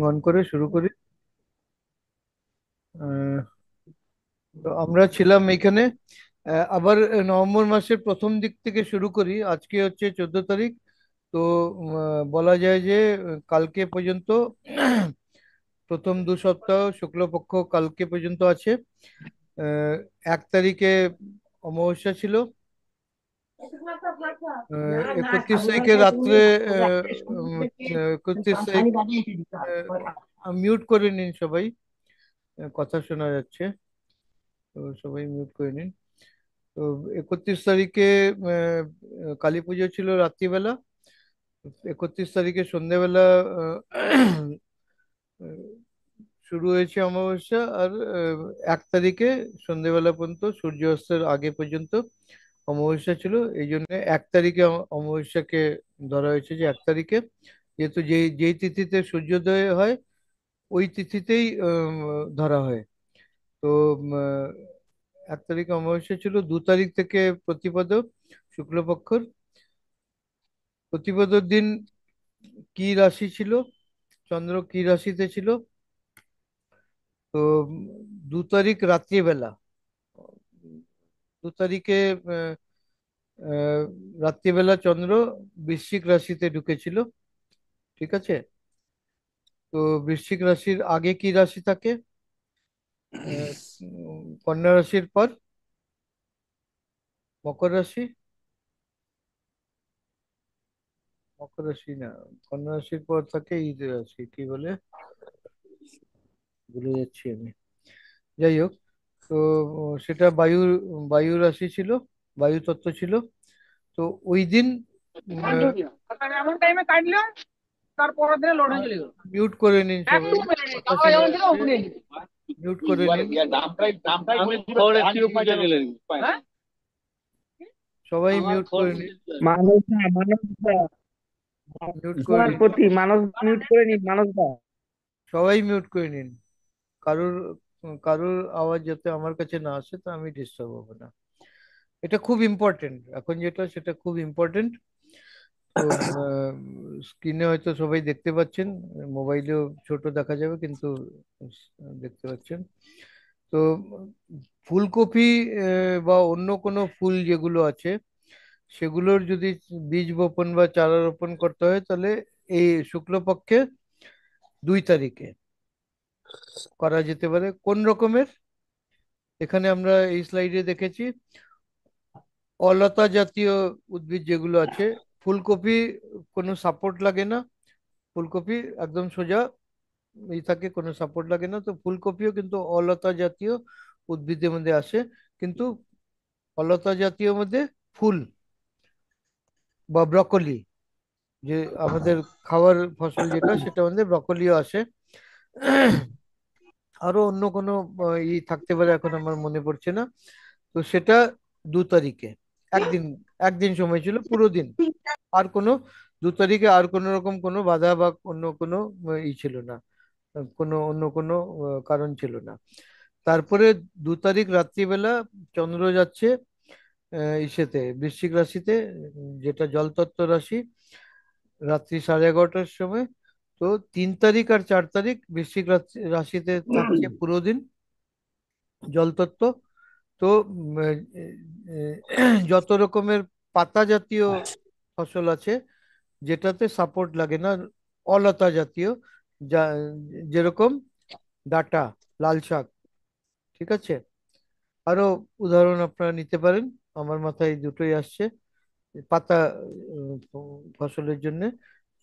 On করে শুরু করি। আহ, তো আমরা ছিলাম এখানে। আবার নভেম্বর মাসের প্রথম দিক থেকে শুরু করি। আজকে হচ্ছে 14 তারিখ। তো বলা যায় যে কালকে পর্যন্ত প্রথম 2 সপ্তাহ শুক্লপক্ষ কালকে পর্যন্ত আছে। 1 তারিখে অমাবস্যা ছিল। 31 তারিখে রাত্রে আহ, উম, 31 তারিখ। মিউট করে নিন সবাই। কথা শোনা যাচ্ছে। তো সবাই মিউট করে নিন। তো 31 তারিখে কালী পুজো ছিল রাত্রিবেলা। 31 তারিখে সন্ধ্যেবেলা আহ, শুরু হয়েছে অমাবস্যা। আর 1 তারিখে সন্ধ্যেবেলা পর্যন্ত সূর্য অস্তের আগে পর্যন্ত অমাবস্যা ছিল। এই জন্য 1 তারিখে অমাবস্যাকে ধরা হয়েছে যে 1 তারিখে, যেহেতু যেই যেই তিথিতে সূর্যোদয় হয় ওই তিথিতেই ধরা হয়। তো 1 তারিখে অমাবস্যা ছিল। 2 তারিখ থেকে প্রতিপদ শুক্লপক্ষর। প্রতিপদর দিন কি রাশি ছিল, চন্দ্র কি রাশিতে ছিল? তো 2 তারিখ রাত্রিবেলা, 2 তারিখে আহ, আহ, রাত্রিবেলা চন্দ্র বৃশ্চিক রাশিতে ঢুকেছিল। ঠিক আছে। তো বৃশ্চিক রাশির আগে কি রাশি থাকে? কন্যা রাশির পর মকর রাশি। মকর রাশি না, কন্যা রাশির পর থাকে ঈদ রাশি, কি বলে ভুলে যাচ্ছি আমি। যাই হোক। তো সেটা বায়ু রাশি ছিল, বায়ু তত্ত্ব ছিল। তো ওই দিন এমন টাইমে কাটলো, তার পরের দিনে লোড হয়ে চলে গেল। মিউট করে নিন সবাই। একটু মেরে নি, কথা কামড়া শোনা যেমন ছিল যাচ্ছে। অমনি নি। মিউট করে নিন। হ্যাঁ? সবাই মিউট করে নিন। মানস দা, মানস দা, মিউট করে নিন। সভাপতি মানস মিউট করে নিন, মানস দা। সবাই মিউট করে নিন। কারোর কারোর আওয়াজ যাতে আমার কাছে না আসে, তা আমি ডিস্টার্ব হব না। এটা খুব ইম্পর্টেন্ট, এখন যেটা সেটা খুব ইম্পর্টেন্ট। তো স্ক্রিনে হয়তো সবাই দেখতে পাচ্ছেন, মোবাইলেও ছোট দেখা যাবে কিন্তু দেখতে পাচ্ছেন। তো ফুলকপি বা অন্য কোনো ফুল যেগুলো আছে সেগুলোর যদি বীজ বপন বা চারা রোপণ করতে হয় তাহলে এই শুক্লপক্ষে 2 তারিখে করা যেতে পারে। কোন রকমের? এখানে আমরা এই স্লাইডে দেখেছি অলতা জাতীয় উদ্ভিদ যেগুলো আছে। ফুলকপি কোনো সাপোর্ট লাগে না। ফুলকপি একদম সোজা এই থাকে, কোনো সাপোর্ট লাগে না। তো ফুলকপিও কিন্তু অলতা জাতীয় উদ্ভিদের মধ্যে আসে। কিন্তু অলতা জাতীয় মধ্যে ফুল বা ব্রকলি, যে আমাদের খাওয়ার ফসল যেটা, সেটা মধ্যে ব্রকলিও আসে। আরো অন্য কোনো থাকতে পারে, এখন আমার মনে পড়ছে না। তো সেটা 2 তারিখে একদিন, একদিন সময় ছিল পুরো দিন। আর কোনো 2 তারিখে আর কোনো রকম কোনো বাধা বা অন্য কোনো ছিল না। কোনো অন্য কোনো কারণ ছিল না। তারপরে 2 তারিখ রাত্রিবেলা চন্দ্র যাচ্ছে ইসেতে, বৃশ্চিক রাশিতে, যেটা জলতত্ত্ব রাশি, রাত্রি 11:30টার সময়। তো 3 তারিখ আর 4 তারিখ বৃশ্চিক রাশিতে থাকছে পুরো দিন জলতত্ত্ব। তো যত রকমের পাতা জাতীয় ফসল আছে যেটাতে সাপোর্ট লাগে না, অলতা জাতীয়, যা যেরকম ডাঁটা, লাল শাক। ঠিক আছে। আরো উদাহরণ আপনারা নিতে পারেন, আমার মাথায় দুটোই আসছে। পাতা ফসলের জন্য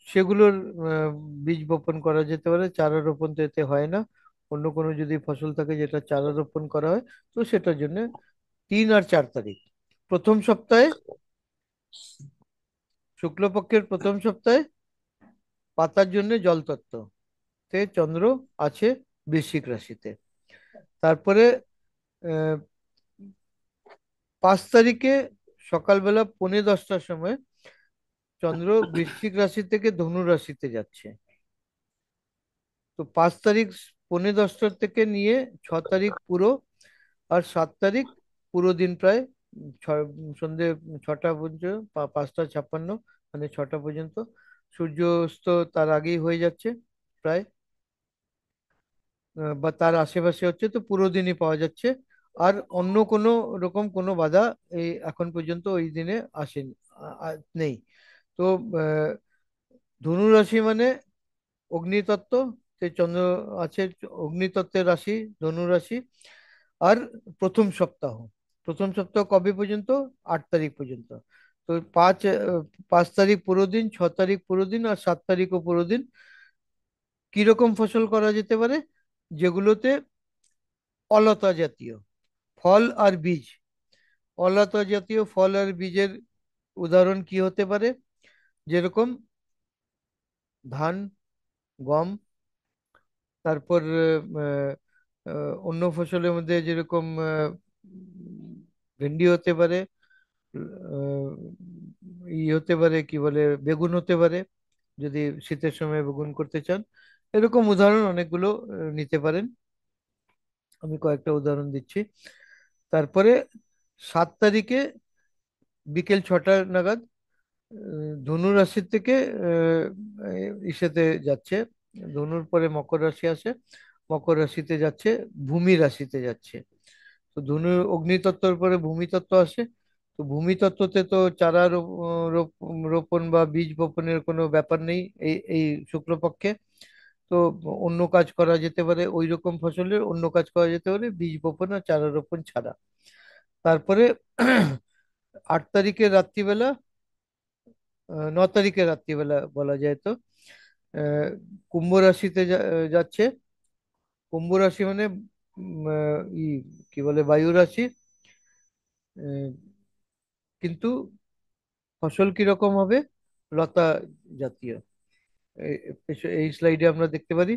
সেগুলোর আহ, বীজ বপন করা যেতে পারে। চারা রোপণ তো এতে হয় না। অন্য কোনো যদি ফসল থাকে যেটা চারা রোপণ করা হয়, তো সেটার জন্য 3 আর 4 তারিখ প্রথম সপ্তাহে, শুক্লপক্ষের প্রথম সপ্তাহে পাতার জন্য জলতত্ত্ব তে চন্দ্র আছে বৃশ্চিক রাশিতে। তারপরে আহ, 5 তারিখে সকালবেলা 10:45টার সময় চন্দ্র বৃশ্চিক রাশি থেকে ধনু রাশিতে যাচ্ছে। তো 5 তারিখ 10:45 থেকে নিয়ে 6 তারিখ পুরো, আর 7 তারিখ পুরো দিন প্রায় ছয় সন্ধে 6টা পর্যন্ত, 5টা 56, মানে 6টা পর্যন্ত। সূর্যাস্ত তার আগেই হয়ে যাচ্ছে প্রায়। বা তার আশেপাশে হচ্ছে, তো পুরো দিনই পাওয়া যাচ্ছে। আর অন্য কোনো রকম কোনো বাধা এই এখন পর্যন্ত ওই দিনে আসেনি, নেই। তো আহ, ধনু রাশি মানে অগ্নিতত্ত্ব, চন্দ্র আছে অগ্নিতত্ত্বের রাশি, ধনু রাশি। আর প্রথম সপ্তাহ, প্রথম সপ্তাহ কবে পর্যন্ত? 8 তারিখ পর্যন্ত। তো 5 তারিখ পুরো দিন, 6 তারিখ পুরো দিন, আর 7 তারিখও পুরো দিন। কিরকম ফসল করা যেতে পারে? যেগুলোতে অলতা জাতীয় ফল আর বীজ, অলতা জাতীয় ফল আর বীজের উদাহরণ কি হতে পারে? যেরকম ধান, গম, তারপর অন্য ফসলের মধ্যে যেরকম ভেন্ডি হতে পারে, আহ, হতে পারে কি বলে, বেগুন হতে পারে, যদি শীতের সময় বেগুন করতে চান। এরকম উদাহরণ অনেকগুলো নিতে পারেন। আমি কয়েকটা উদাহরণ দিচ্ছি। তারপরে 7 তারিখে বিকেল 6টা নাগাদ ধনু রাশি থেকে ইসেতে যাচ্ছে, ধনুর পরে মকর রাশি আসে, মকর রাশিতে যাচ্ছে, ভূমি রাশিতে যাচ্ছে। তো ধনু অগ্নিতত্ত্বের পরে ভূমিতত্ত্ব আসে। তো ভূমিতত্ত্বতে তো চারা রোপণ বা বীজ বপনের কোনো ব্যাপার নেই এই এই শুক্লপক্ষে। তো অন্য কাজ করা যেতে পারে, ওই রকম ফসলের অন্য কাজ করা যেতে পারে বীজ বপন আর চারা রোপণ ছাড়া। তারপরে 8 তারিখের রাত্রিবেলা, 9 তারিখের রাত্রিবেলা বলা যায় তো, আহ, কুম্ভ রাশিতে যাচ্ছে। কুম্ভ রাশি মানে কি বলে, বায়ু রাশি। আহ, কিন্তু ফসল কিরকম হবে? লতা জাতীয়। এই স্লাইডে আমরা দেখতে পারি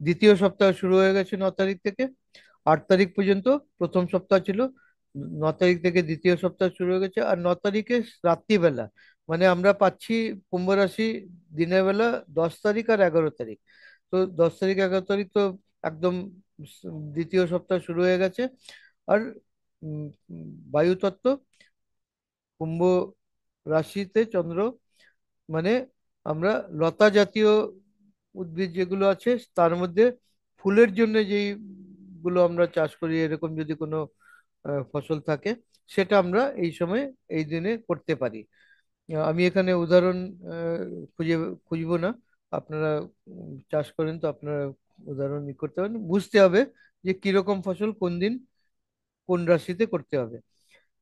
দ্বিতীয় সপ্তাহ শুরু হয়ে গেছে 9 তারিখ থেকে। 8 তারিখ পর্যন্ত প্রথম সপ্তাহ ছিল, 9 তারিখ থেকে দ্বিতীয় সপ্তাহ শুরু হয়ে গেছে। আর 9 তারিখে রাত্রিবেলা, মানে আমরা পাচ্ছি কুম্ভ রাশি দিনের বেলা 10 তারিখ আর 11 তারিখ। তো 10 তারিখ 11 তারিখ তো একদম দ্বিতীয় সপ্তাহ শুরু হয়ে গেছে। আর বায়ুতত্ত্ব, কুম্ভ রাশিতে চন্দ্র, মানে আমরা লতা জাতীয় উদ্ভিদ যেগুলো আছে তার মধ্যে ফুলের জন্য যেই গুলো আমরা চাষ করি, এরকম যদি কোনো ফসল থাকে, সেটা আমরা এই সময় এই দিনে করতে পারি। আমি এখানে উদাহরণ আহ, খুঁজে খুঁজবো না। আপনারা চাষ করেন তো আপনারা উদাহরণ করতে পারেন, বুঝতে হবে যে কিরকম ফসল কোন দিন কোন রাশিতে করতে হবে।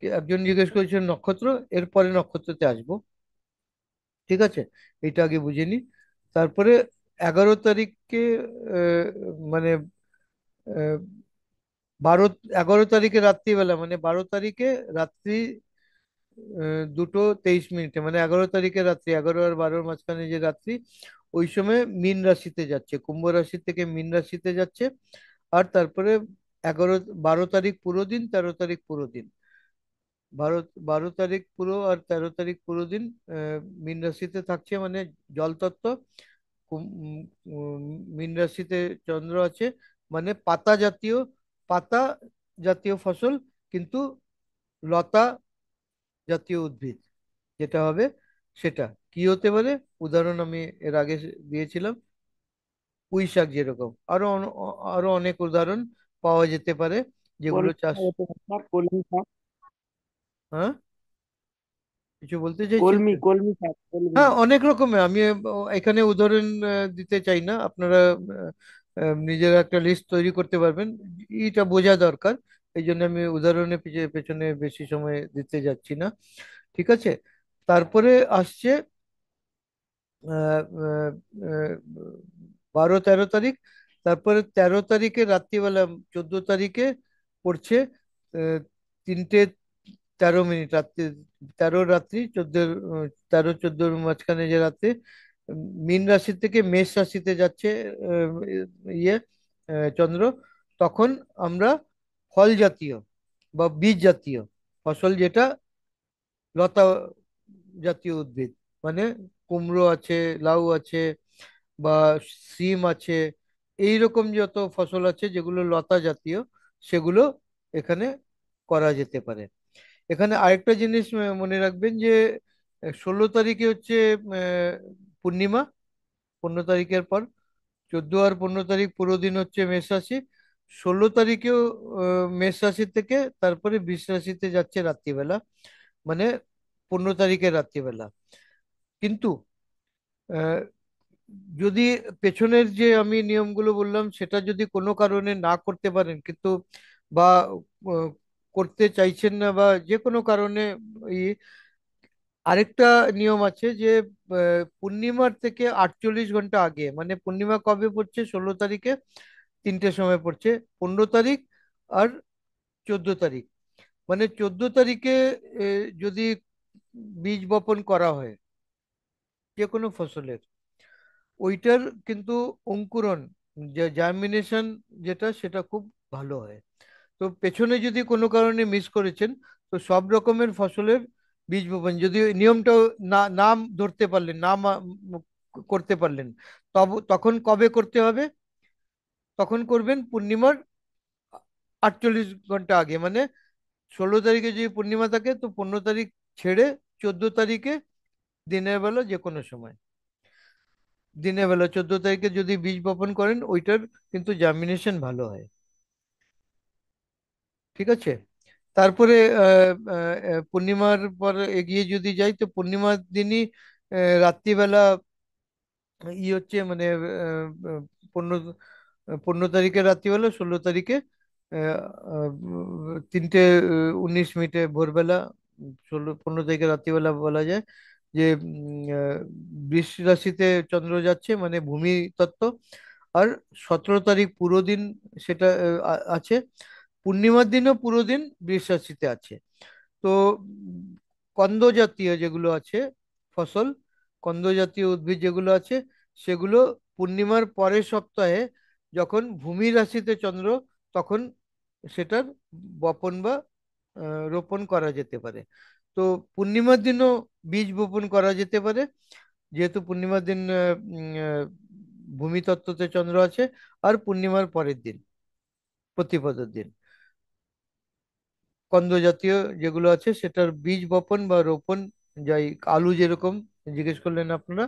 একজন জিজ্ঞেস করেছেন নক্ষত্র, এরপরে নক্ষত্রতে আসবো। ঠিক আছে, এটা আগে বুঝে নি। তারপরে 11 তারিখকে আহ, মানে আহ, 11 তারিখে রাত্রিবেলা, মানে 12 তারিখে রাত্রি 2:23, মানে 11 তারিখে রাত্রি, 11 আর 12-র মাঝখানে যে রাত্রি, ওই সময় মীন রাশিতে যাচ্ছে, কুম্ভ রাশি থেকে মীন রাশিতে যাচ্ছে। আর তারপরে 12 তারিখ পুরো দিন, 13 তারিখ পুরো দিন, বারো 12 তারিখ পুরো আর 13 তারিখ পুরো দিন মীন রাশিতে থাকছে, মানে জলতত্ত্ব। মীন রাশিতে চন্দ্র আছে, মানে পাতা জাতীয় ফসল, কিন্তু লতা জাতীয় উদ্ভিদ যেটা হবে, সেটা কি হতে পারে? উদাহরণ আমি এর আগে দিয়েছিলাম, পুঁই শাক যেরকম, আরো অনেক উদাহরণ পাওয়া যেতে পারে যেগুলো কলমি চাষ। শাক হতে পারে, কলমি শাক। হ্যাঁ, কিছু বলতে চাইছেন? কলমি কলমি শাক, কলমি। হ্যাঁ, অনেক রকমের, আমি এখানে উদাহরণ দিতে চাই না। আপনারা নিজেরা একটা লিস্ট তৈরি করতে পারবেন, এটা বোঝা দরকার। এই জন্য আমি উদাহরণের পেছনে বেশি সময় দিতে যাচ্ছি না। ঠিক আছে। তারপরে আসছে আহ, আহ, আহ, 12-13 তারিখ। তারপরে 13 তারিখে রাত্রিবেলা, 14 তারিখে পড়ছে আহ, 3:13 রাত্রি, 13 রাত্রি 14, 13-14-র মাঝখানে যে রাত্রি, মীন রাশি থেকে মেষ রাশিতে যাচ্ছে ইয়ে চন্দ্র। তখন আমরা ফল জাতীয় বা বীজ জাতীয় ফসল, যেটা লতা জাতীয় উদ্ভিদ, মানে কুমড়ো আছে, লাউ আছে, বা সিম আছে, এই রকম যত ফসল আছে যেগুলো লতা জাতীয়, সেগুলো এখানে করা যেতে পারে। এখানে আরেকটা জিনিস মনে রাখবেন যে 16 তারিখে হচ্ছে পূর্ণিমা, 15 তারিখের পর। 14 আর 15 তারিখ পুরো দিন হচ্ছে মেষ রাশি। 16 তারিখেও মেষ রাশি থেকে তারপরে বৃষ রাশিতে যাচ্ছে রাত্রিবেলা, মানে 15 তারিখের রাত্রিবেলা। কিন্তু আহ, যদি পেছনের যে আমি নিয়মগুলো বললাম সেটা যদি কোনো কারণে না করতে পারেন, কিন্তু বা আহ, করতে চাইছেন না, বা যে কোনো কারণে, আরেকটা নিয়ম আছে যে পূর্ণিমার থেকে 48 ঘন্টা আগে, মানে পূর্ণিমা কবে পড়ছে, 16 তারিখে 3টের সময় পড়ছে, 15 তারিখ আর 14 তারিখ, মানে 14 তারিখে যদি বীজ বপন করা হয় যে কোনো ফসলের, ওইটার কিন্তু অঙ্কুরন, যে জার্মিনেশন যেটা, সেটা খুব ভালো হয়। তো পেছনে যদি কোনো কারণে মিস করেছেন, তো সব রকমের ফসলের বীজ বপন, যদি ওই নিয়মটাও নাম ধরতে পারলেন, করতে পারলেন, তখন কবে করতে হবে? তখন করবেন পূর্ণিমার 48 ঘন্টা আগে, মানে 16 তারিখে যদি পূর্ণিমা থাকে তো 15 তারিখ ছেড়ে 14 তারিখে দিনের বেলা যে কোনো সময়, দিনের বেলা 14 তারিখে যদি বীজ বপন করেন, ওইটার কিন্তু জার্মিনেশন ভালো হয়। ঠিক আছে। তারপরে পূর্ণিমার পর এগিয়ে যদি যাই, তো পূর্ণিমার দিনই রাত্রিবেলা হচ্ছে, মানে 15 তারিখে রাত্রিবেলা, 16 তারিখে 3:19 ভোরবেলা, 15 তারিখে রাত্রিবেলা বলা যায় যে বৃষ রাশিতে চন্দ্র যাচ্ছে, মানে ভূমি তত্ত্ব। আর 17 তারিখ পুরো দিন সেটা আছে, পূর্ণিমার দিনও পুরো দিন বৃষ রাশিতে আছে। তো কন্দ জাতীয় যেগুলো আছে ফসল, কন্দ জাতীয় উদ্ভিদ যেগুলো আছে, সেগুলো পূর্ণিমার পরের সপ্তাহে যখন ভূমি রাশিতে চন্দ্র, তখন সেটার বপন বা রোপণ করা যেতে পারে। তো পূর্ণিমার দিনও বীজ বপন করা যেতে পারে, যেহেতু পূর্ণিমার দিন ভূমি তত্ত্বতে চন্দ্র আছে, আর পূর্ণিমার পরের দিন, প্রতিপদের দিন, কন্দ জাতীয় যেগুলো আছে সেটার বীজ বপন বা রোপণ, যাই আলু যেরকম জিজ্ঞেস করলেন আপনারা,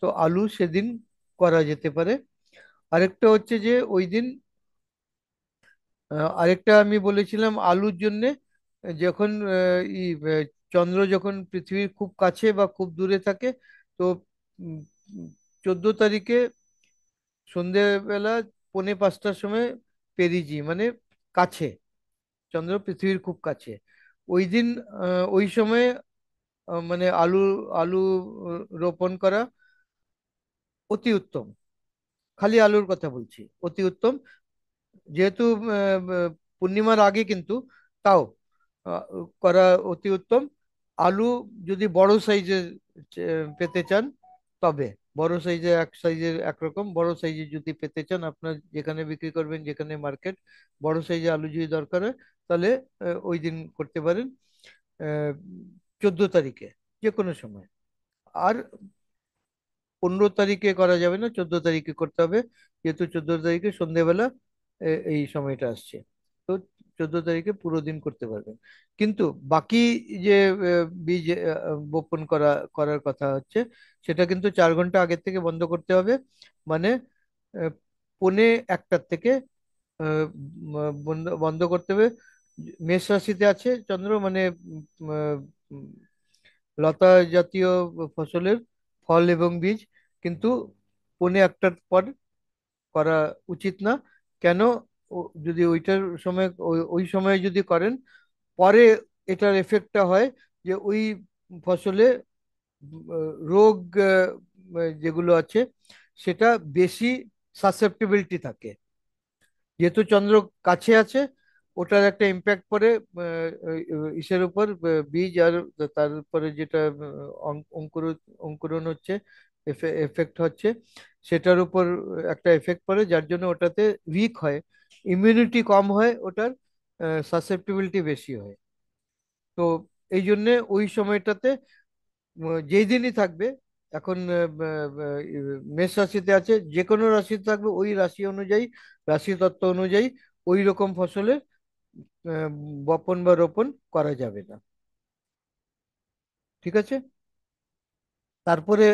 তো আলু সেদিন করা যেতে পারে। আরেকটা হচ্ছে যে ওই দিন আরেকটা আমি বলেছিলাম আলুর জন্যে, যখন চন্দ্র যখন পৃথিবীর খুব কাছে বা খুব দূরে থাকে, তো 14 তারিখে সন্ধেবেলা 4:45টার সময় পেরিজি, মানে কাছে, চন্দ্র পৃথিবীর খুব কাছে, ওই দিন ওই সময়ে মানে আলু আলু রোপণ করা অতি উত্তম। খালি আলুর কথা বলছি, অতি উত্তম, যেহেতু পূর্ণিমার আগে, কিন্তু তাও আহ, করা অতি উত্তম। আলু যদি বড় সাইজের পেতে চান, তবে বড় সাইজের, এক সাইজের একরকম, বড় সাইজের যদি পেতে চান, আপনার যেখানে বিক্রি করবেন, যেখানে মার্কেট, বড় সাইজের আলু যদি দরকার হয়, তাহলে ওই দিন করতে পারেন, 14 তারিখে যে কোনো সময়। আর 15 তারিখে করা যাবে না, 14 তারিখে করতে হবে, যেহেতু 14 তারিখে সন্ধেবেলা এই সময়টা আসছে। তো 14 তারিখে পুরো দিন করতে পারবেন। কিন্তু বাকি যে বীজ বপন করার কথা হচ্ছে, সেটা কিন্তু 4 ঘন্টা আগের থেকে বন্ধ করতে হবে, মানে আহ, পৌনে 1টার থেকে বন্ধ বন্ধ করতে হবে। মেষ রাশিতে আছে চন্দ্র, মানে উম, লতা জাতীয় ফসলের ফল এবং বীজ কিন্তু 1:45টার পর করা উচিত না। কেন? যদি ওইটার সময়, ওই সময়ে যদি করেন, পরে এটার এফেক্টটা হয় যে ওই ফসলে রোগ যেগুলো আছে, সেটা বেশি সাসেপ্টিবিলিটি থাকে, যেহেতু চন্দ্র কাছে আছে, ওটার একটা ইম্প্যাক্ট পড়ে ইসের উপর, বীজ আর তারপরে যেটা অঙ্কুরণ হচ্ছে, এফেক্ট হচ্ছে, সেটার উপর একটা এফেক্ট পড়ে, যার জন্য ওটাতে উইক হয়, ইমিউনিটি কম হয়, ওটার সাসেপ্টিবিলিটি বেশি হয়। তো এই জন্যে ওই সময়টাতে যেই দিনই থাকবে, এখন মেষ রাশিতে আছে, যে কোনো রাশিতে থাকবে, ওই রাশি অনুযায়ী, রাশি তত্ত্ব অনুযায়ী ওই রকম ফসলের আহ, বপন বা রোপণ করা যাবে না। ঠিক আছে। তারপরে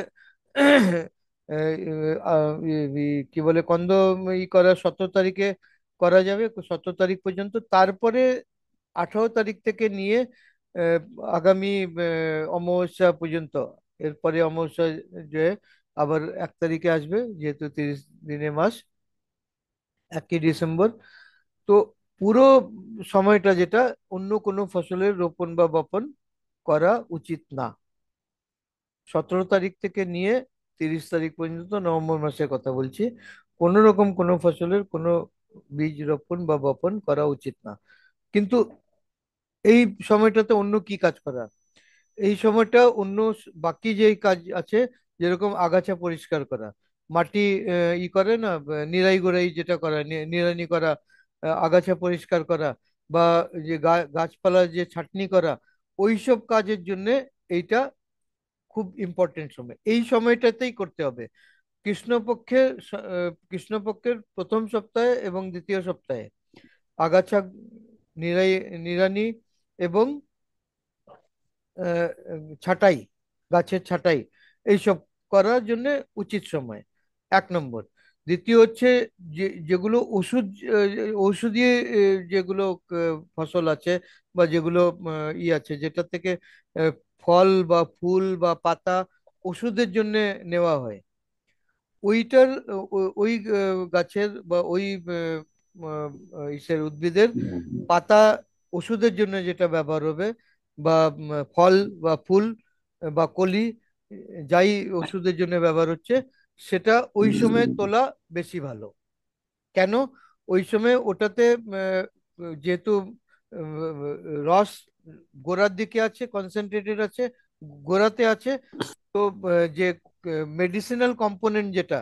কি বলে কন্দ করা 17 তারিখে করা যাবে, 17 তারিখ পর্যন্ত। তারপরে 18 তারিখ থেকে নিয়ে আহ, আগামী অমাবস্যা পর্যন্ত, এরপরে অমাবস্যা যে আবার 1 তারিখে আসবে, যেহেতু 30 দিনের মাস, 1 ডিসেম্বর। তো পুরো সময়টা যেটা অন্য কোনো ফসলের রোপণ বা বপন করা উচিত না। 17 তারিখ থেকে নিয়ে 30 তারিখ পর্যন্ত, নভেম্বর মাসের কথা বলছি, কোনো রকম কোনো ফসলের কোনো বীজ রোপণ বা বপন করা উচিত না। কিন্তু এই সময়টাতে অন্য কি কাজ করা, এই সময়টা অন্য বাকি যে কাজ আছে, যেরকম আগাছা পরিষ্কার করা, মাটি করে না, নিড়াই গোড়াই যেটা করা, নিড়ানি করা, আগাছা পরিষ্কার করা, বা যে গাছপালা যে ছাঁটনি করা, ওইসব কাজের জন্য এইটা খুব ইম্পর্টেন্ট সময়। এই সময়টাতেই করতে হবে। কৃষ্ণপক্ষের প্রথম সপ্তাহে এবং দ্বিতীয় সপ্তাহে আগাছা নিড়াই, নিড়ানি এবং ছাঁটাই, গাছের ছাঁটাই, এইসব করার জন্য উচিত সময়, 1 নম্বর। দ্বিতীয় হচ্ছে যেগুলো ঔষধি যেগুলো ফসল আছে, বা যেগুলো আছে যেটা থেকে আহ, ফল বা ফুল বা পাতা ওষুধের জন্য নেওয়া হয়, ওইটার ওই গাছের বা ওই ইসের উদ্ভিদের পাতা ওষুধের জন্য যেটা ব্যবহার হবে, বা ফল বা ফুল বা কলি, যাই ওষুধের জন্য ব্যবহার হচ্ছে, সেটা ওই সময় তোলা বেশি ভালো। কেন? ওই সময় ওটাতে যেহেতু রস গোড়ার দিকে আছে, কনসেন্ট্রেটেড আছে, গোড়াতে আছে, তো যে মেডিসিনাল কম্পোনেন্ট যেটা,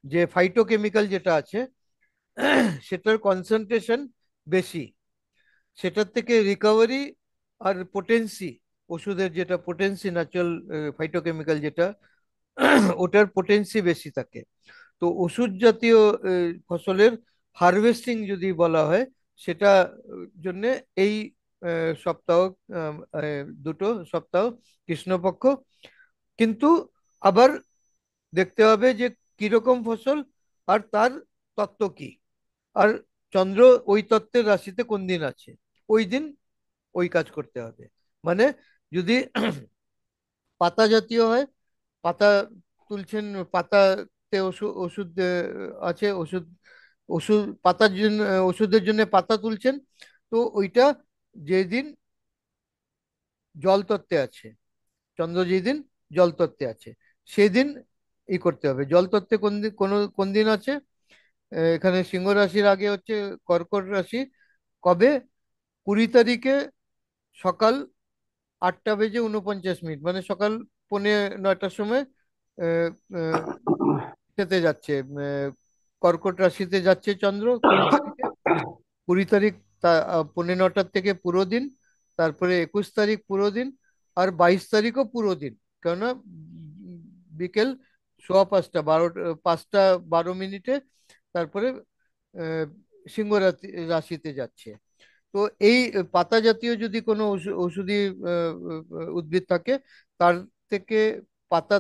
যে ফাইটোকেমিক্যাল যেটা আছে, সেটার কনসেন্ট্রেশন বেশি। সেটার থেকে রিকভারি আর পোটেন্সি, ওষুধের যেটা পোটেন্সি, ন্যাচারাল ফাইটোকেমিক্যাল যেটা, ওটার পোটেন্সি বেশি থাকে। তো ওষুধ জাতীয় ফসলের হারভেস্টিং যদি বলা হয়, সেটা জন্য এই সপ্তাহ, দুটো সপ্তাহ কৃষ্ণপক্ষ। কিন্তু আবার দেখতে হবে যে কিরকম ফসল আর তার তত্ত্ব কি, আর চন্দ্র ওই তত্ত্বের রাশিতে কোন দিন আছে, ওই দিন ওই কাজ করতে হবে। মানে যদি পাতা জাতীয় হয়, পাতা তুলছেন, পাতাতে ওষুধ ওষুধ আছে, ওষুধ ওষুধ পাতার জন্য, ওষুধের জন্য পাতা তুলছেন, তো ওইটা যেদিন জল তত্ত্বে আছে, চন্দ্র যেদিন জল তত্ত্বে আছে, সেদিন করতে হবে। জল তত্ত্বে কোন দিন আছে, এখানে সিংহ রাশির আগে হচ্ছে কর্কট রাশি। কবে? 20 তারিখে সকাল 8:49, মানে সকাল 9:45 সময় আহ, আহ, যেতে যাচ্ছে, কর্কট রাশিতে যাচ্ছে চন্দ্র 20 তারিখে। 20 তারিখ, তা 9:45 থেকে পুরো দিন, তারপরে 21 তারিখ পুরো দিন, আর 22 তারিখও পুরো দিন। কেননা বিকেল 5:15, 5:12, তারপরে আহ, সিংহ রাশিতে যাচ্ছে। তো এই পাতা জাতীয় যদি কোনো ঔষধি উদ্ভিদ থাকে, তার থেকে পাতা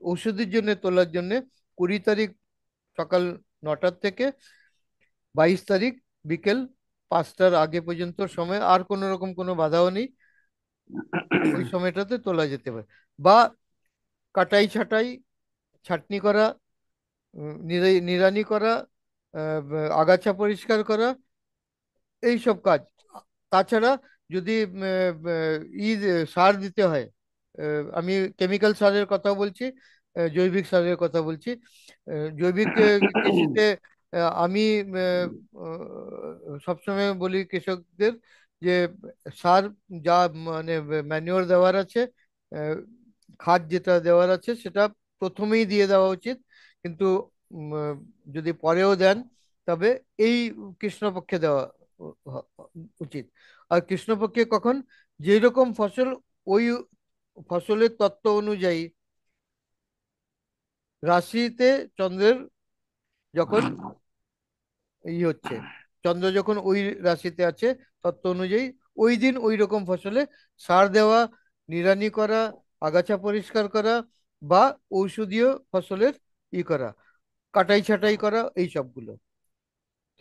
ঔষধির জন্য তোলার জন্য 20 তারিখ সকাল 9টার থেকে 22 তারিখ বিকেল 5টার আগে পর্যন্ত সময়, আর কোনো রকম কোনো বাধাও নেই, ওই সময়টাতে তোলা যেতে পারে। বা কাটাই ছাঁটাই, ছাঁটনি করা, নিড়ানি করা, আগাছা পরিষ্কার করা, এই সব কাজ। তাছাড়া যদি সার দিতে হয়, আমি কেমিক্যাল সারের কথা বলছি, জৈবিক সারের কথা বলছি। জৈবিক কৃষিতে আমি সবসময় বলি কৃষকদের যে সার, যা মানে ম্যানিওর দেওয়ার আছে, আহ, খাদ যেটা দেওয়ার আছে, সেটা প্রথমেই দিয়ে দেওয়া উচিত। কিন্তু উম, আহ, যদি পরেও দেন, তবে এই কৃষ্ণপক্ষে দেওয়া উচিত। আর কৃষ্ণপক্ষে কখন? যেই রকম ফসল, ওই ফসলের তত্ত্ব অনুযায়ী রাশিতে চন্দ্রের যখন হচ্ছে, চন্দ্র যখন ওই রাশিতে আছে, তত্ত্ব অনুযায়ী ওই দিন ওই রকম ফসলে সার দেওয়া, নিড়ানি করা, আগাছা পরিষ্কার করা, বা ঔষধীয় ফসলের করা, কাটাই ছাঁটাই করা, এই সবগুলো।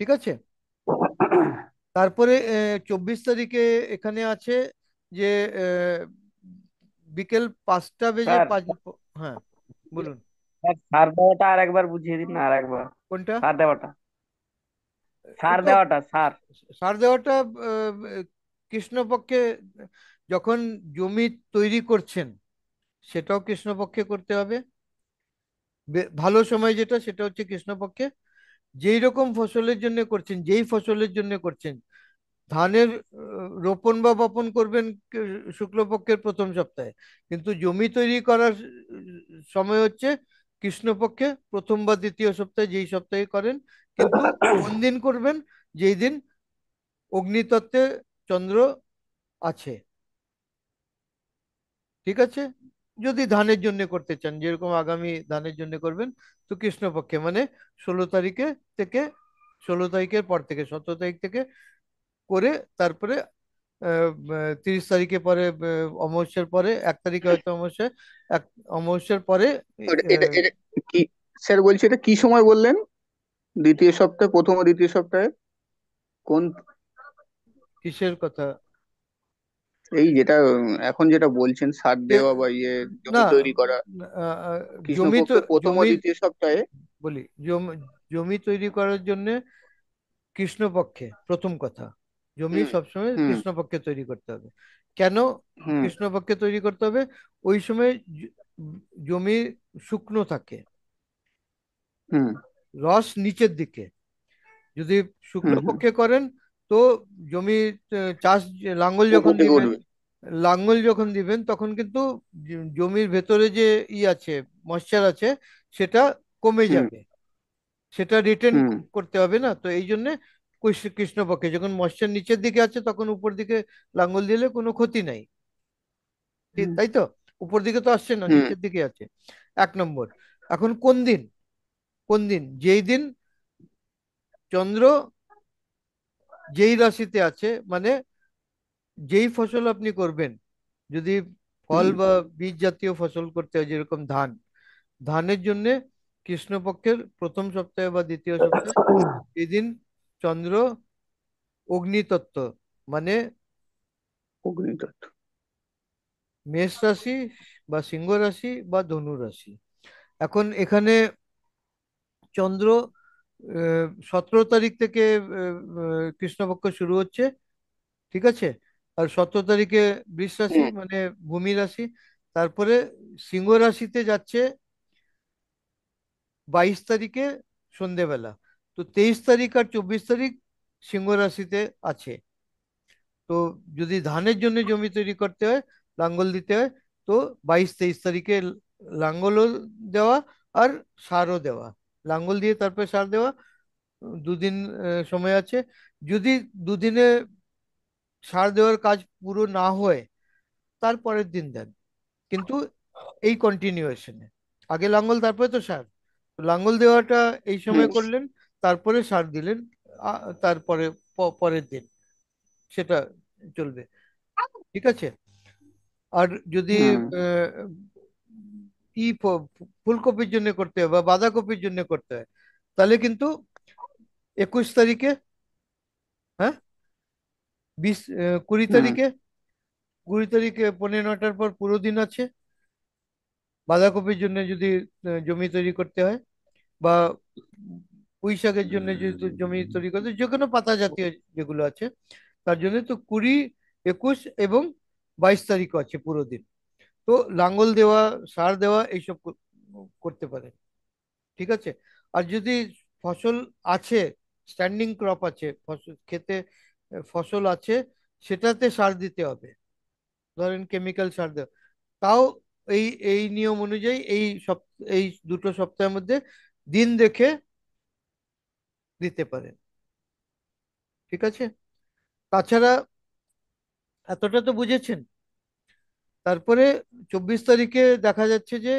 ঠিক আছে। তারপরে 24 তারিখে এখানে আছে যে আহ, বিকেল 5টা বেজে স্যার 5। হ্যাঁ, বলুন। স্যার, সার দেওয়াটা আর একবার বুঝিয়ে দিন না, আর একবার। কোনটা? সার দেওয়াটা, সার এটা দেওয়াটা, সার। সার দেওয়াটা কৃষ্ণপক্ষে, যখন জমি তৈরি করছেন সেটাও কৃষ্ণপক্ষে করতে হবে। ভালো সময় যেটা সেটা হচ্ছে কৃষ্ণপক্ষে। যেই রকম ফসলের জন্য করছেন, যেই ফসলের জন্য করছেন, ধানের রোপণ বা বপন করবেন শুক্লপক্ষের প্রথম সপ্তাহে, কিন্তু জমি তৈরি করার সময় হচ্ছে কৃষ্ণপক্ষে প্রথম বা দ্বিতীয় সপ্তাহে, যেই সপ্তাহে করেন। কিন্তু কোন দিন করবেন? যেই দিন অগ্নিতত্ত্বে চন্দ্র আছে। ঠিক আছে। যদি ধানের জন্য করতে চান, যেরকম আগামী ধানের জন্য করবেন, তো কৃষ্ণপক্ষে মানে 16 তারিখে থেকে, 16 তারিখের পর থেকে, 17 তারিখ থেকে করে, তারপরে 30 তারিখে পরে, অমাবস্যার পরে, 1 তারিখে হয়তো অমাবস্যা, এক অমাবস্যার পরে এটা আহ, এটা কি স্যার বলছি, এটা কি সময় বললেন? দ্বিতীয় সপ্তাহে, প্রথম ও দ্বিতীয় সপ্তাহে কোন? কিসের কথা? এই যেটা এখন যেটা বলছেন, সার যে দেওয়া বা না, জমি তৈরি করা, আহ, আহ, জমি তো, কৃষ্ণপক্ষের প্রথম ও জমি দ্বিতীয় সপ্তাহে। বলি, জমি জমি তৈরি করার জন্য কৃষ্ণপক্ষে প্রথম কথা, জমি হুম সবসময় হুম কৃষ্ণপক্ষে তৈরি করতে হবে। কেন হুম কৃষ্ণপক্ষে তৈরি করতে হবে? ওই সময় জমি শুকনো থাকে, হুম রস নিচের দিকে। যদি হুম হুম শুক্লপক্ষে করেন, তো জমি চাষ, লাঙ্গল উপর যখন দিকে দিবেন, উঠবে। তখন কিন্তু জমির ভেতরে যে আছে, ময়েশ্চার আছে, সেটা কমে হুম যাবে। সেটা রিটেন হুম করতে হবে না, তো এই জন্য কৃষ্ণপক্ষে যখন ময়েশ্চার নিচের দিকে আছে, তখন উপর দিকে লাঙ্গল দিলে কোনো ক্ষতি নাই। ঠিক হুম তাই তো? উপর দিকে তো আসছে না, হুম নিচের দিকে আছে। 1 নম্বর। এখন কোন দিন? যেই দিন চন্দ্র যেই রাশিতে আছে, মানে যেই ফসল আপনি করবেন, যদি ফল হুম বা বীজ জাতীয় ফসল করতে হয়, যেরকম ধান, ধানের জন্য কৃষ্ণপক্ষের প্রথম সপ্তাহে বা দ্বিতীয় সপ্তাহে, এদিন চন্দ্র অগ্নিতত্ত্ব, মানে অগ্নিতত্ত্ব। মেষ রাশি বা সিংহ রাশি বা ধনু রাশি। এখন এখানে চন্দ্র 17 তারিখ থেকে কৃষ্ণপক্ষ শুরু হচ্ছে। ঠিক আছে। আর 17 তারিখে বৃষ রাশি, হুম মানে ভূমি রাশি। তারপরে সিংহ রাশিতে যাচ্ছে 22 তারিখে সন্ধেবেলা। তো 23 তারিখ আর 24 তারিখ সিংহ রাশিতে আছে। তো যদি ধানের জন্য জমি তৈরি করতে হয়, লাঙ্গল দিতে হয়, তো 22 23 তারিখে লাঙ্গলও দেওয়া আর সারও দেওয়া, লাঙ্গল দিয়ে তারপরে সার দেওয়া। দুদিন সময় আছে। যদি দুদিনে সার দেওয়ার কাজ পুরো না হয়, তারপরের দিন দেন। কিন্তু এই কন্টিনিউয়েশনে, আগে লাঙ্গল তারপরে তো সার, তো লাঙ্গল দেওয়াটা এই হুম সময় করলেন, তারপরে সার দিলেন তারপরে পরের দিন, সেটা চলবে। ঠিক আছে। আর যদি হুম আহ, ফুলকপির জন্য করতে হয় বা বাঁধাকপির জন্য করতে হয়, তাহলে কিন্তু 21 তারিখে, হ্যাঁ, 20 হুম 20 তারিখে, 20 তারিখে 9:15 পর পুরো দিন আছে। বাঁধাকপির জন্য যদি জমি তৈরি করতে হয়, বা পুঁই শাকের জন্য যদি জমি তৈরি করতে হয়, যে কোনো পাতা জাতীয় যেগুলো আছে, তার জন্য তো 20, 21 এবং 22 তারিখও আছে পুরো দিন। তো লাঙ্গল দেওয়া, সার দেওয়া, এইসব করতে পারে। ঠিক আছে। আর যদি ফসল আছে, স্ট্যান্ডিং ক্রপ আছে, ফসল খেতে ফসল আছে, সেটাতে সার দিতে হবে। ধরেন কেমিক্যাল সার দেওয়া, তাও এই এই নিয়ম অনুযায়ী এই দুটো সপ্তাহের মধ্যে দিন দেখে দিতে পারেন। ঠিক আছে। তাছাড়া এতটা তো বুঝেছেন। তারপরে 24 তারিখে দেখা যাচ্ছে যে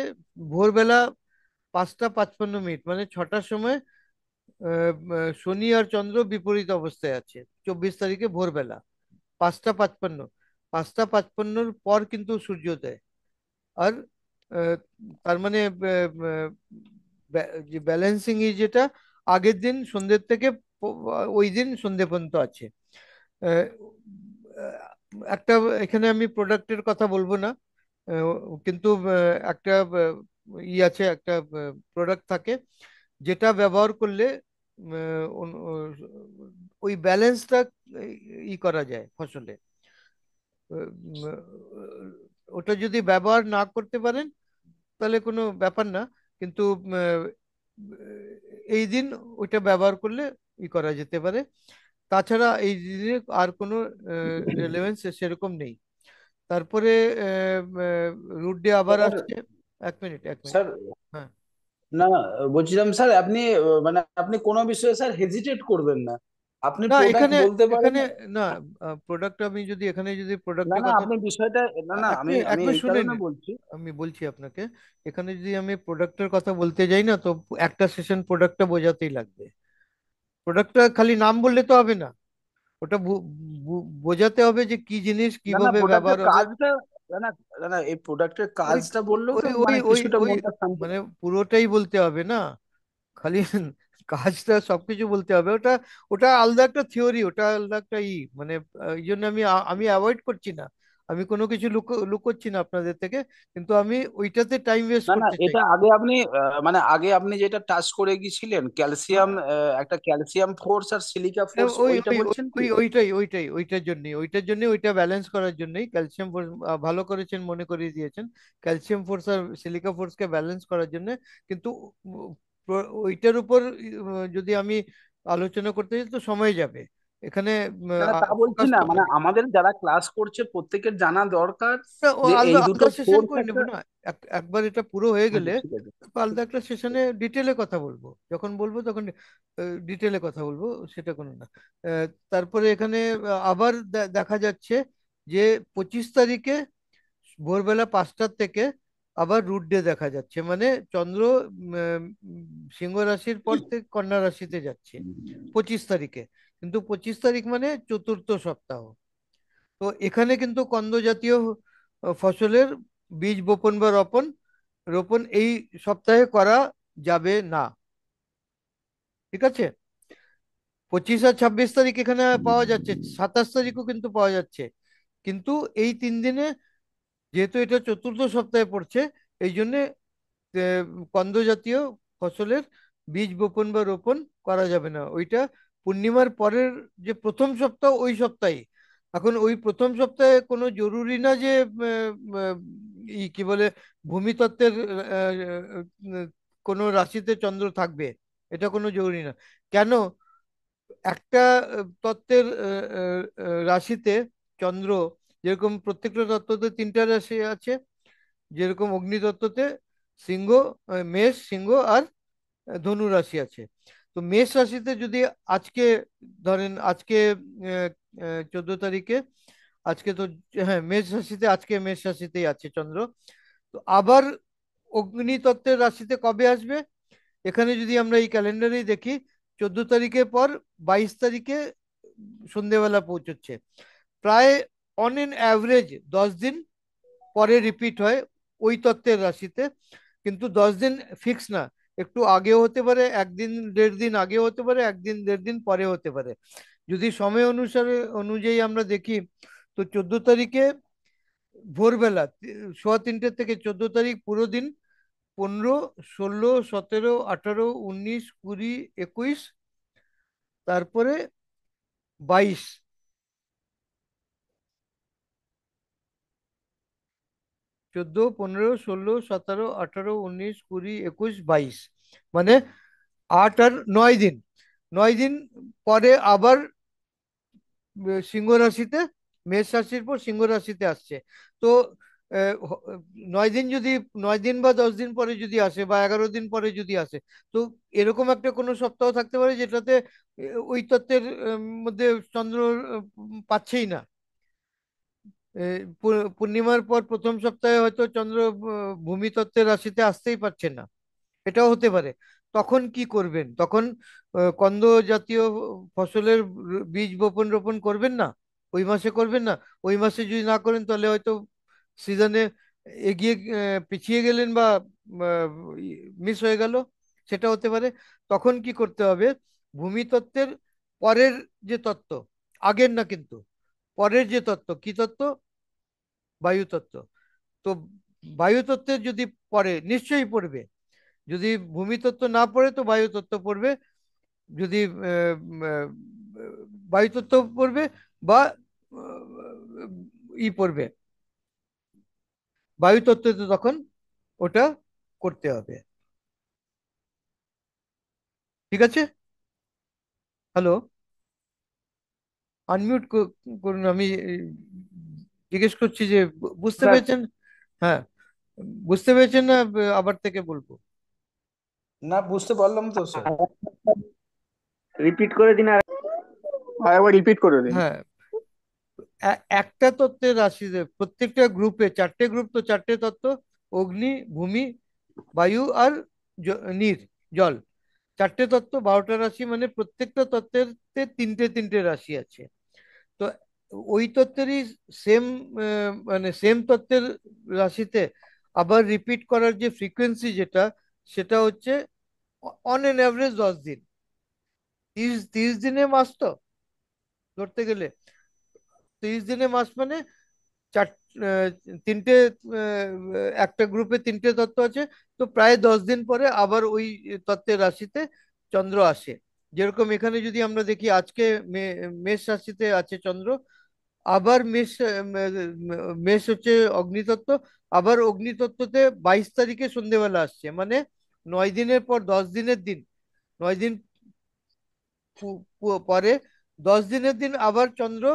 ভোরবেলা 5টা 55 মিনিট, মানে 6টার সময় শনি আর চন্দ্র বিপরীত অবস্থায় আছে। 24 তারিখে ভোরবেলা 5টা 55, 5টা 55-র পর কিন্তু সূর্যোদয়। আর আহ, তার মানে যে ব্যালেন্সিং যেটা আগের দিন সন্ধ্যের থেকে ওই দিন সন্ধ্যে পর্যন্ত আছে। আহ, একটা, এখানে আমি প্রোডাক্টের কথা বলবো না, আহ, কিন্তু একটা আছে, একটা প্রোডাক্ট থাকে যেটা ব্যবহার করলে ওই ব্যালেন্সটা করা যায় ফসলে। উম, ওটা যদি ব্যবহার না করতে পারেন তাহলে কোনো ব্যাপার না, কিন্তু এই দিন ওইটা ব্যবহার করলে করা যেতে পারে। তাছাড়া এই দিনে আর কোনো রেলেভেন্স সেরকম নেই। তারপরে রুট ডে আবার স্যার, আসছে। এক মিনিট, এক মিনিট। স্যার, হ্যাঁ। না, বলছিলাম স্যার, আপনি মানে আপনি কোনো বিষয়ে স্যার হেজিটেট করবেন না। আপনি না, প্রোডাক্ট এখানে বলতে পারেন। এখানে না, প্রোডাক্ট আমি যদি এখানে যদি না প্রোডাক্টের না, কথা, আপনি বিষয়টা, না না, এক আমি মিনিট, এক আমি মিনিট এই শুনে কারণে নিন। বলছি। আমি বলছি আপনাকে, এখানে যদি আমি প্রোডাক্টের কথা বলতে যাই না, তো একটা সেশন প্রোডাক্টটা বোঝাতেই লাগবে। প্রোডাক্টটা খালি নাম বললে তো হবে না, ওটা বোঝাতে হবে যে কি জিনিস না না, কিভাবে প্রোডাক্টের ব্যবহার হবে। কাজটা, না না, না না, এই প্রোডাক্টের ওই কাজটা বললেও ওই তো ওই মানে ওই কিছুটা ওই মনটা শান্তি। মানে পুরোটাই বলতে হবে না, খালি কাজটা সবকিছু বলতে হবে। ওটা ওটা আলাদা একটা থিওরি, ওটা আলাদা একটা মানে এই জন্য আমি অ্যাভয়েড করছি না, আমি কোনো কিছু লুকোচ্ছি না আপনাদের থেকে, কিন্তু আমি ওইটাতে টাইম ওয়েস্ট না না, করতে চাই এটা না। আগে আপনি মানে আগে আপনি যেটা টাচ করে গিয়েছিলেন ক্যালসিয়াম, একটা ক্যালসিয়াম ফোর্স আর সিলিকা ফোর্স, ওই ওইটা ওই বলছেন কি? ওই ওইটার জন্যই ওইটা ব্যালেন্স করার জন্যই ক্যালসিয়াম ফোর্স, ভালো করেছেন মনে করিয়ে দিয়েছেন। ক্যালসিয়াম ফোর্স আর সিলিকা ফোর্সকে ব্যালেন্স করার জন্য। কিন্তু ওইটার উপর যদি আমি আলোচনা করতে যাই তো সময় যাবে এখানে, না না, তা বলছি ফোকাস না, তো মানে করি। আমাদের যারা ক্লাস করছে প্রত্যেকের জানা দরকার ও যে আলাদা এই দুটো আলাদা সেশন ফোর্স করে একটা। নেবো না, একবার এটা পুরো হয়ে গেলে আচ্ছা, ঠিক আছে। আলাদা একটা সেশনে ডিটেলে কথা বলবো, যখন বলবো তখন ডিটেলে কথা বলবো, সেটা কোনো না। তারপরে এখানে আবার দেখা যাচ্ছে যে 25 তারিখে ভোরবেলা 5টার থেকে আবার রুট ডে দেখা যাচ্ছে, মানে চন্দ্র সিংহ রাশির পর থেকে কন্যা রাশিতে যাচ্ছে 25 তারিখে। কিন্তু 25 তারিখ মানে চতুর্থ সপ্তাহ। তো এখানে কিন্তু কন্দ জাতীয় ফসলের বীজ বপন বা রোপণ রোপণ এই সপ্তাহে করা যাবে না। ঠিক আছে? 25 আর 26 তারিখ এখানে পাওয়া যাচ্ছে, 27 তারিখও কিন্তু পাওয়া যাচ্ছে, কিন্তু এই 3 দিনে যেহেতু এটা চতুর্থ সপ্তাহে পড়ছে, এই জন্য কন্দ জাতীয় ফসলের বীজ বপন বা রোপণ করা যাবে না। ওইটা পূর্ণিমার পরের যে প্রথম সপ্তাহ ওই সপ্তাহে। এখন ওই প্রথম সপ্তাহে কোনো জরুরি না যে কি বলে ভূমিতত্ত্বের কোনো রাশিতে চন্দ্র থাকবে, এটা কোনো জরুরি না। কেন? একটা তত্ত্বের রাশিতে চন্দ্র, যেরকম প্রত্যেকটা তত্ত্বতে 3টা রাশি আছে, যেরকম অগ্নিতত্ত্বতে সিংহ, মেষ, সিংহ আর ধনু রাশি আছে। তো মেষ রাশিতে যদি আজকে ধরেন, আজকে 14 তারিখে, আজকে তো, হ্যাঁ, মেষ রাশিতে, আজকে মেষ রাশিতেই আছে চন্দ্র। তো আবার অগ্নিতত্ত্বের রাশিতে কবে আসবে? এখানে যদি আমরা এই ক্যালেন্ডারেই দেখি, 14 তারিখের পর 22 তারিখে সন্ধেবেলা পৌঁছচ্ছে। প্রায় অন এন অ্যাভারেজ 10 দিন পরে রিপিট হয় ওই তত্ত্বের রাশিতে। কিন্তু 10 দিন ফিক্স না, একটু আগেও হতে পারে, একদিন দেড় দিন আগেও হতে পারে, একদিন দেড় দিন পরে হতে পারে। যদি সময় অনুযায়ী আমরা দেখি, তো 14 তারিখে ভোরবেলা 3:15 থেকে 14 তারিখ পুরো দিন, 15, 16, 17, 18, 19, 20, 21, তারপরে 22, 14, 15, 16, 17, 18, 19, 20, 21, 22, মানে 8 আর 9 দিন। 9 দিন পরে আবার সিংহ রাশিতে, মেষ রাশির পর সিংহ রাশিতে আসছে। তো আহ, হ- 9 দিন যদি, 9 দিন বা 10 দিন পরে যদি আসে, বা 11 দিন পরে যদি আসে, তো এরকম একটা কোনো সপ্তাহ থাকতে পারে যেটাতে ওই তত্ত্বের মধ্যে চন্দ্র পাচ্ছেই না। পূর্ণিমার পর প্রথম সপ্তাহে হয়তো চন্দ্র ভূমি তত্ত্বের রাশিতে আসতেই পারছে না, এটাও হতে পারে। তখন কি করবেন? তখন কন্দ জাতীয় ফসলের বীজ বপন রোপণ করবেন না, ওই মাসে করবেন না। ওই মাসে যদি না করেন তাহলে হয়তো সিজনে এগিয়ে পিছিয়ে গেলেন বা মিস হয়ে গেল, সেটা হতে পারে। তখন কি করতে হবে, ভূমিতত্ত্বের পরের যে তত্ত্ব, আগের না কিন্তু, পরের যে তত্ত্ব, কি তত্ত্ব, বায়ুতত্ত্ব। তো বায়ুতত্ত্বের যদি পড়ে, নিশ্চয়ই পড়বে। যদি ভূমিতত্ত্ব না পড়ে তো বায়ুতত্ত্ব পড়বে। যদি বায়ুতত্ত্ব পড়বে বা পড়বে বায়ুতত্ত্বতে, তখন ওটা করতে হবে। ঠিক আছে? হ্যালো, আনমিউট করুন। আমি জিজ্ঞেস করছি যে বুঝতে স্যার পেরেছেন? হ্যাঁ, বুঝতে পেরেছেন না? আবার থেকে বলবো? না, বুঝতে পারলাম তো স্যার। রিপিট করে দিন আর আর একবার রিপিট করে দিন। হ্যাঁ, একটা তত্ত্বের রাশিতে প্রত্যেকটা গ্রুপে চারটে গ্রুপ, তো চারটে তত্ত্ব: অগ্নি, ভূমি, বায়ু আর নীর, জল। চারটে তত্ত্ব, 12টা রাশি, মানে প্রত্যেকটা তত্ত্বের তিনটে তিনটে রাশি আছে। তো ওই তত্ত্বেরই সেম, মানে সেম তত্ত্বের রাশিতে আবার রিপিট করার যে ফ্রিকোয়েন্সি যেটা, সেটা হচ্ছে অন এন অ্যাভারেজ 10 দিন। 30 দিনে মাস তো, ধরতে গেলে 30 দিনে মাস মানে চার, আহ, তিনটে, একটা গ্রুপে তিনটে তত্ত্ব আছে। তো প্রায় 10 দিন পরে আবার ওই তত্ত্বের রাশিতে চন্দ্র আসে। যেরকম এখানে যদি আমরা দেখি, আজকে মেষ রাশিতে আছে চন্দ্র। আবার মেষ হচ্ছে অগ্নিতত্ত্ব। আবার অগ্নিতত্ত্বতে 22 তারিখে সন্ধেবেলা আসছে, মানে 9 দিনের পর 10 দিনের দিন, 9 দিন পরে 10 দিনের দিন আবার চন্দ্র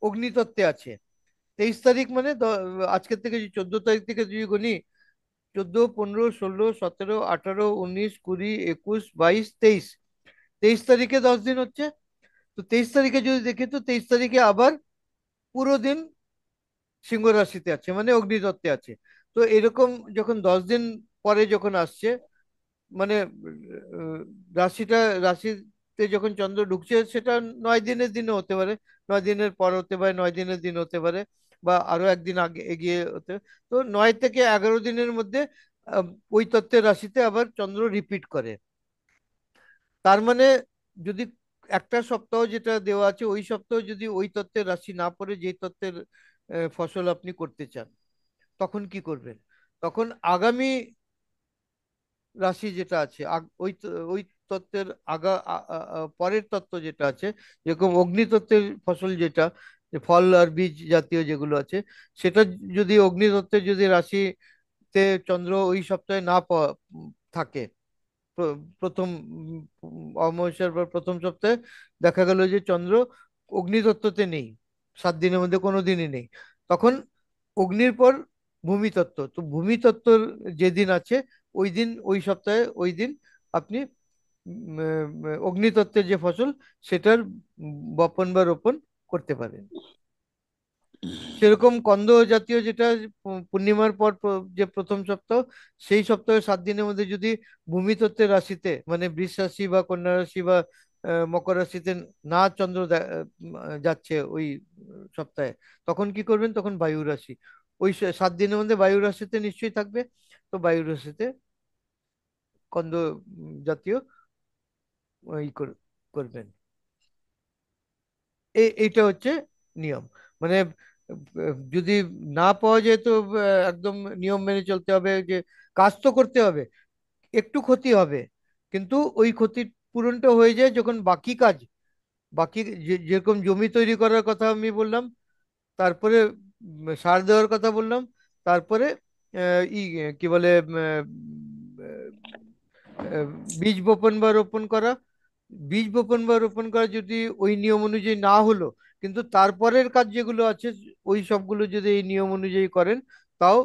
অগ্নিতত্ত্বে আছে। 23 তারিখ মানে আজকের থেকে, 14 তারিখ থেকে যদি গণি, 14, 15, 16, 17, 18, 19, 20, 21, 22, 23, 23 তারিখে 10 দিন হচ্ছে। তো 23 তারিখে যদি দেখি, তো 23 তারিখে আবার পুরো দিন সিংহ রাশিতে আছে, মানে অগ্নিতত্ত্বে আছে। তো এরকম যখন 10 দিন পরে যখন আসছে, মানে আহ, রাশিতে যখন চন্দ্র ঢুকছে, সেটা 9 দিনের দিনও হতে পারে, 9 দিনের পর হতে পারে, 9 দিনের দিন হতে পারে, বা আরো একদিন আগে এগিয়ে হতে। তো 9 থেকে 11 দিনের মধ্যে আহ, ওই তত্ত্বের রাশিতে আবার চন্দ্র রিপিট করে। তার মানে যদি একটা সপ্তাহ যেটা দেওয়া আছে, ওই সপ্তাহ যদি ওই তত্ত্বের রাশি না পড়ে, যেই তত্ত্বের ফসল আপনি করতে চান, তখন কি করবেন? তখন আগামী রাশি যেটা আছে, ওই তত্ত্বের পরের তত্ত্ব যেটা আছে, যেরকম অগ্নিতত্ত্বের ফসল যেটা, যে ফল আর বীজ জাতীয় যেগুলো আছে, সেটা যদি অগ্নিতত্ত্বের যদি রাশিতে চন্দ্র ওই সপ্তাহে না থাকে, প্রথম অমাবস্যার পর প্রথম সপ্তাহে দেখা গেল যে চন্দ্র অগ্নিতত্ত্বতে নেই, 7 দিনের মধ্যে কোনো দিনই নেই, তখন অগ্নির পর ভূমিতত্ত্ব। তো ভূমিতত্ত্বর যেদিন আছে, ওই দিন, ওই সপ্তাহে ওই দিন আপনি অগ্নিতত্ত্বের যে ফসল, সেটার বপন বা রোপণ করতে পারেন। সেরকম কন্দ জাতীয় যেটা পূর্ণিমার পর যে প্রথম সপ্তাহ, সেই সপ্তাহে 7 দিনের মধ্যে যদি ভূমিতত্ত্বের রাশিতে, মানে বৃষ রাশি বা কন্যা রাশি বা মকর রাশিতে না চন্দ্র যাচ্ছে ওই সপ্তাহে, তখন কি করবেন? তখন বায়ু রাশি, ওই 7 দিনের মধ্যে বায়ু রাশিতে নিশ্চয়ই থাকবে। তো বায়ু রাশিতে কন্দ জাতীয় ওই করবেন। এইটা হচ্ছে নিয়ম। মানে যদি না পাওয়া যায়, তো একদম নিয়ম মেনে চলতে হবে, যে কাজ তো করতে হবে, একটু ক্ষতি হবে, কিন্তু ওই ক্ষতির পূরণটা হয়ে যায় যখন বাকি কাজ, বাকি যেরকম জমি তৈরি করার কথা আমি বললাম, তারপরে সার দেওয়ার কথা বললাম, তারপরে কি বলে, আহ, বীজ বপন বা রোপণ করা। বীজ বপন বা রোপণ করা যদি ওই নিয়ম অনুযায়ী না হলো, কিন্তু তারপরের কাজ যেগুলো আছে, ওই সবগুলো যদি এই নিয়ম অনুযায়ী করেন, তাও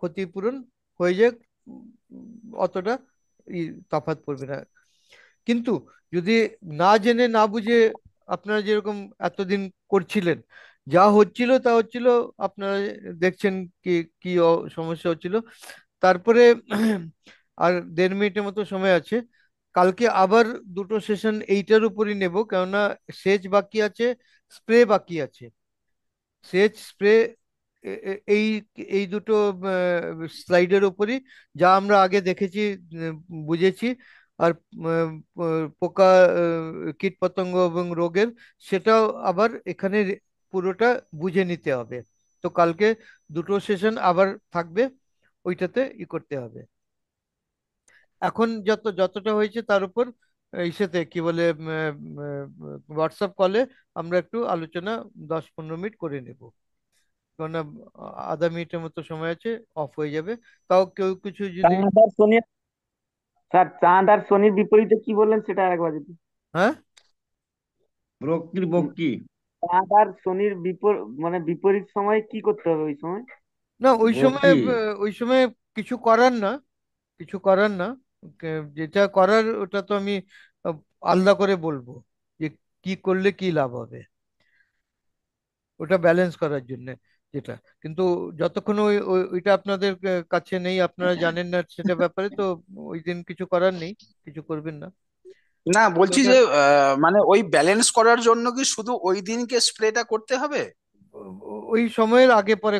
ক্ষতিপূরণ হয়ে যায়। অতটা ই তফাৎ পড়বে না। কিন্তু যদি না জেনে না বুঝে আপনারা যেরকম এতদিন করছিলেন, যা হচ্ছিল তা হচ্ছিল, আপনারা দেখছেন কি কি সমস্যা হচ্ছিল। তারপরে আর 1.5 মিনিটের মতো সময় আছে। কালকে আবার দুটো সেশন এইটার উপরই নেব, কেননা সেচ বাকি আছে, স্প্রে বাকি আছে। সেচ, স্প্রে এই এই দুটো স্লাইডের উপরই যা আমরা আগে দেখেছি, উম, বুঝেছি, আর পোকা, কীট পতঙ্গ এবং রোগের, সেটাও আবার এখানে পুরোটা বুঝে নিতে হবে। তো কালকে দুটো সেশন আবার থাকবে, ওইটাতে করতে হবে। এখন যতটা হয়েছে তার উপর ইসেতে কি বলে, হোয়াটসঅ্যাপ কলে আমরা একটু আলোচনা 10-15 মিনিট করে নেব, কেননা আধা মিনিটের মতো সময় আছে, অফ হয়ে যাবে। তাও কেউ কিছু যদি। চাঁদ আর শনির, স্যার চাঁদ আর শনির বিপরীতে কি বললেন সেটা আরেকবার যদি। হ্যাঁ, বক্রি বক্রি চাঁদ আর শনির মানে বিপরীত সময় কি করতে হবে ওই সময়? না ওই সময়, বক্রি ওই সময় কিছু করার না, কিছু করার না। যেটা করার ওটা তো আমি আহ, আলাদা করে বলবো, যে কি করলে কি লাভ হবে, ওটা ব্যালেন্স করার জন্য যেটা। কিন্তু যতক্ষণ ওইটা আপনাদের কাছে নেই, আপনারা জানেন না সেটা ব্যাপারে, তো ওই দিন কিছু করার নেই, কিছু করবেন না। না, তো বলছি ওটা যে মানে ওই ব্যালেন্স করার জন্য কি শুধু ওই দিনকে স্প্রেটা করতে হবে? ওই সময়ের আগে পরে